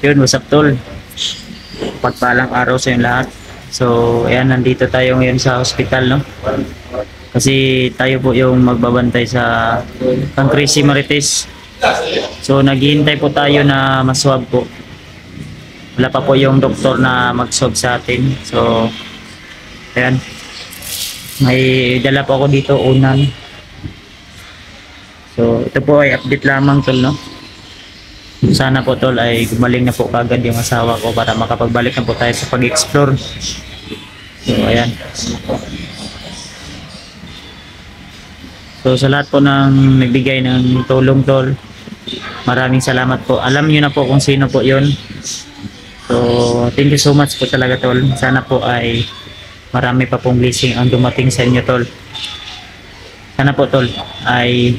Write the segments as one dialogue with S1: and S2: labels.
S1: Yun, what's up tol? Pagpalang araw sa yung lahat. So, ayan, nandito tayo ngayon sa hospital, no? Kasi tayo po yung magbabantay sa Kang Chrissy Marites. So, naghihintay po tayo na maswab po. Wala pa po yung doktor na mag-swab sa atin. So, ayan. May dala po ako dito, unan. So, ito po ay update lamang tol, no? Sana po tol ay gumaling na po kagad yung asawa ko para makapagbalik na po tayo sa pag-explore. So, ayan. So, sa lahat po ng nagbigay ng tulong tol, maraming salamat po. Alam niyo na po kung sino po yun. So, thank you so much po talaga tol. Sana po ay marami pa pong blessing ang dumating sa inyo tol. Sana po tol ay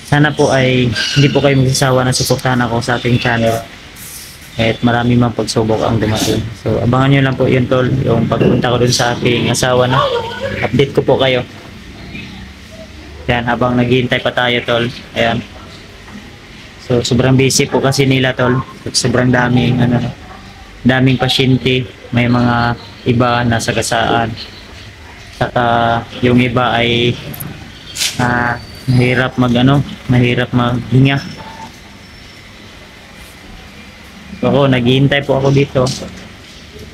S1: sana po ay hindi po kayo magsasawa na suportahan ako sa ating channel. At marami mang pagsubok ang dumating. So abangan nyo lang po yun tol, yung pagpunta ko dun sa aking asawa na. Update ko po kayo. Yan, habang naghihintay pa tayo tol. Ayan. So sobrang busy po kasi nila tol. Sobrang daming daming pasyente. May mga iba na sagasaan. Saka yung iba ay mahirap mahirap maghinga. So, ako, naghihintay po ako dito.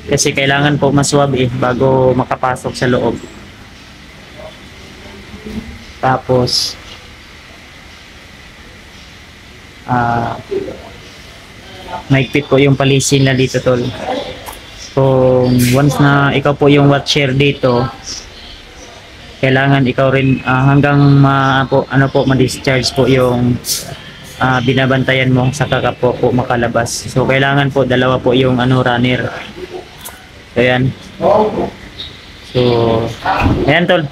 S1: Kasi kailangan po maswab bago makapasok sa loob. Tapos maigpit po yung palisin na dito tol. So once na ikaw po yung watcher dito, kailangan ikaw rin hanggang ma-discharge po yung binabantayan mo sa ka po makalabas. So kailangan po dalawa po yung runner. So ayan. So ayan tol.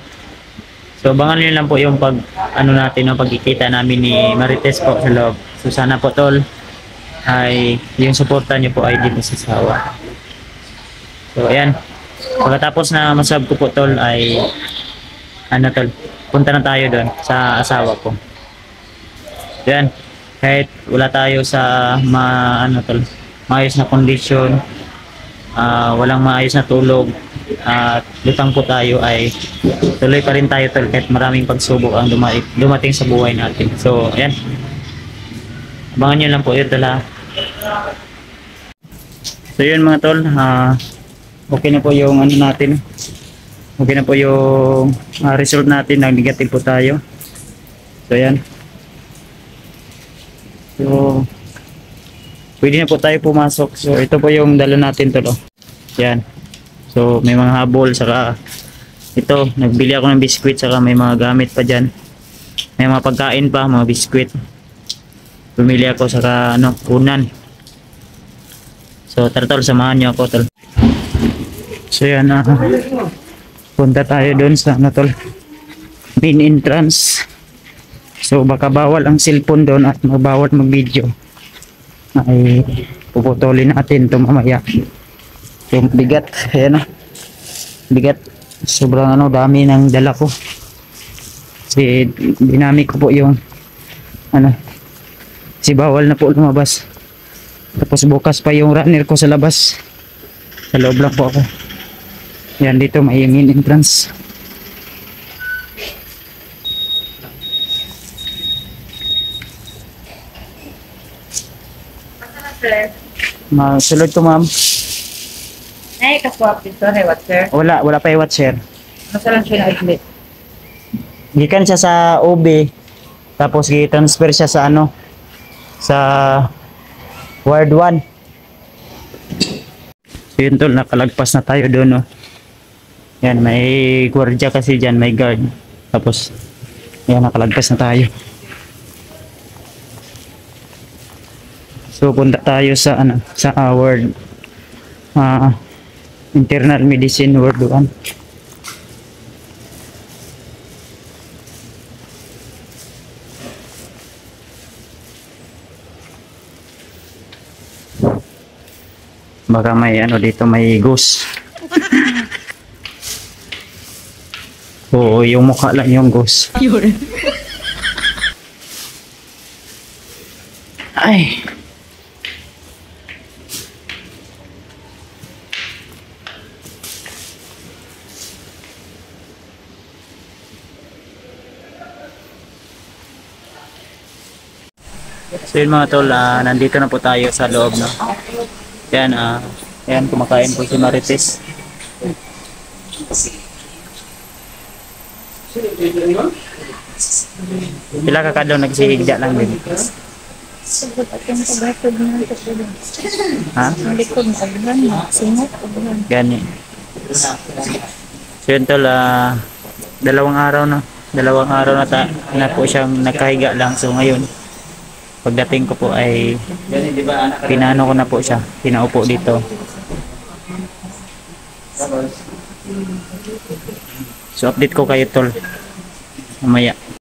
S1: So abangan niyo lang po yung natin pagkikita namin ni Marites po sa loob. So sana po tol ay yung suporta niyo po ay di masasawa. So ayan. Pagkatapos na masab ko po tol ay tol, punta na tayo doon sa asawa ko. Yan, kahit wala tayo sa maayos na kondisyon, walang maayos na tulog, at lutang po tayo, ay tuloy pa rin tayo tol kahit maraming pagsubok ang dumating sa buhay natin. So ayan, abangan nyo lang po yun tala. So yun mga tol, okay na po yung natin. Okay na po yung result natin, nag-negative po tayo. So ayan. So pwede na po tayo pumasok. So ito po yung dala natin tol. Yan. So may mga habol, saka ito, nagbili ako ng biskwit, saka may mga gamit pa dyan. May mga pagkain pa, mga biskwit. Bumili ako, saka unan. So tara tol, samahan nyo ako tol. So yan, punta tayo doon sa tol, main entrance. So baka bawal ang cellphone doon at bawal mag-video. Ay puputulin natin ito mamaya. Yung bigat, ayan bigat. Sobrang dami ng dala ko. Kasi dinamik ko po yung si bawal na po lumabas. Tapos bukas pa yung runner ko sa labas. Sa loob lang po ako. Yan, dito may main entrance. Sulod ko ma'am.
S2: Ay, kaswap dito, hey, watcher.
S1: Wala pa yung watcher.
S2: Masalang siya na admit.
S1: Gikan siya sa OB, tapos i-transfer siya sa sa Ward 1. So yun tol, nakalagpas na tayo doon, no. Yan, may gwardiya kasi dyan, may guard. Tapos yan, nakalagpas na tayo. So punta tayo sa sa ward internal medicine ward 1. Baka may dito, may ghost. Oo, yung mukha lang yung ghost. Ay. So yun mga tol, nandito na po tayo sa loob, no? Yan, yan, kumakain po si Marites. Pila ka kadlaw nagsigigda lang din.
S2: Sagot at yung paghatod na ito po din.
S1: Ha?
S2: Ang likod mo, aglan mo, singot, aglan.
S1: Gani. So yun tol, dalawang araw na. Dalawang araw na po siyang nagkahiga lang. So ngayon, pagdating ko po ay pinano ko na po siya. Pinaupo dito. So update ko kayo tol. Mamaya.